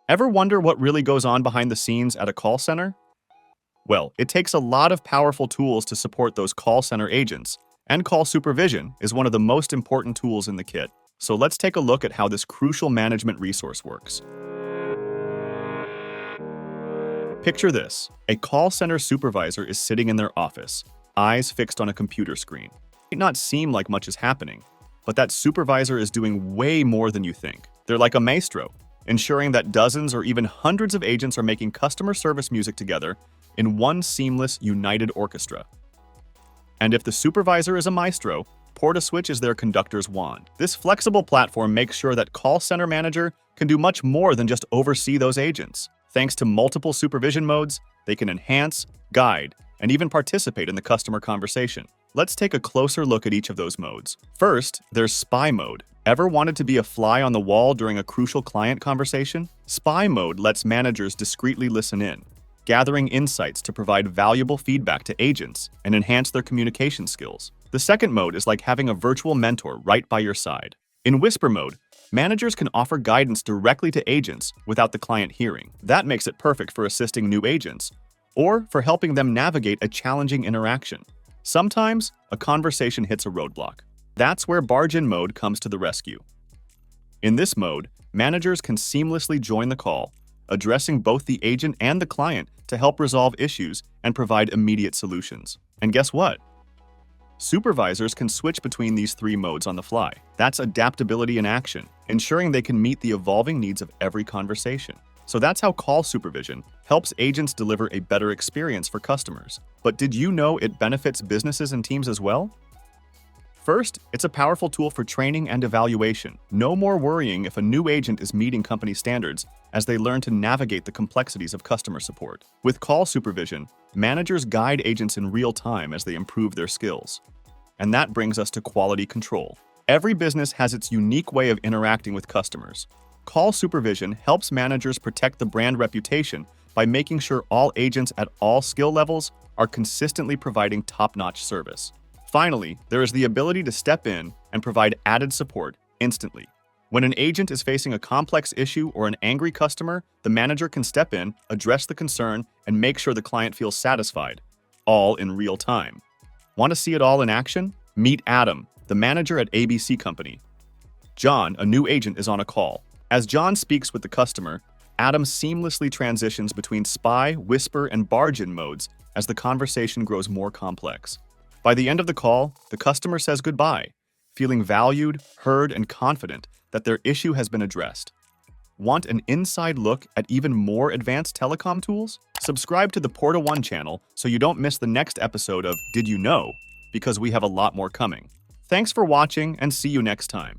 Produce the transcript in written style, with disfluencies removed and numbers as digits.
Ever wonder what really goes on behind the scenes at a call center? Well, it takes a lot of powerful tools to support those call center agents, and call supervision is one of the most important tools in the kit. So let's take a look at how this crucial management resource works. Picture this. A call center supervisor is sitting in their office, eyes fixed on a computer screen. It might not seem like much is happening, but that supervisor is doing way more than you think. They're like a maestro, ensuring that dozens or even hundreds of agents are making customer service music together in one seamless, united orchestra. And if the supervisor is a maestro, PortaSwitch is their conductor's wand. This flexible platform makes sure that call center manager can do much more than just oversee those agents. Thanks to multiple supervision modes, they can enhance, guide, and even participate in the customer conversation. Let's take a closer look at each of those modes. First, there's Spy mode. Ever wanted to be a fly on the wall during a crucial client conversation? Spy mode lets managers discreetly listen in, gathering insights to provide valuable feedback to agents and enhance their communication skills. The second mode is like having a virtual mentor right by your side. In Whisper mode, managers can offer guidance directly to agents without the client hearing. That makes it perfect for assisting new agents or for helping them navigate a challenging interaction. Sometimes, a conversation hits a roadblock. That's where Barge-in mode comes to the rescue. In this mode, managers can seamlessly join the call, addressing both the agent and the client to help resolve issues and provide immediate solutions. And guess what? Supervisors can switch between these three modes on the fly. That's adaptability in action, ensuring they can meet the evolving needs of every conversation. So that's how call supervision helps agents deliver a better experience for customers. But did you know it benefits businesses and teams as well? First, it's a powerful tool for training and evaluation. No more worrying if a new agent is meeting company standards as they learn to navigate the complexities of customer support. With call supervision, managers guide agents in real time as they improve their skills. And that brings us to quality control. Every business has its unique way of interacting with customers. Call supervision helps managers protect the brand reputation by making sure all agents at all skill levels are consistently providing top-notch service. Finally, there is the ability to step in and provide added support instantly. When an agent is facing a complex issue or an angry customer, the manager can step in, address the concern, and make sure the client feels satisfied, all in real time. Want to see it all in action? Meet Adam, the manager at ABC Company. John, a new agent, is on a call. As John speaks with the customer, Adam seamlessly transitions between Spy, Whisper, and Barge-in modes as the conversation grows more complex. By the end of the call, the customer says goodbye, feeling valued, heard, and confident that their issue has been addressed. Want an inside look at even more advanced telecom tools? Subscribe to the PortaOne channel so you don't miss the next episode of Did You Know? Because we have a lot more coming. Thanks for watching and see you next time.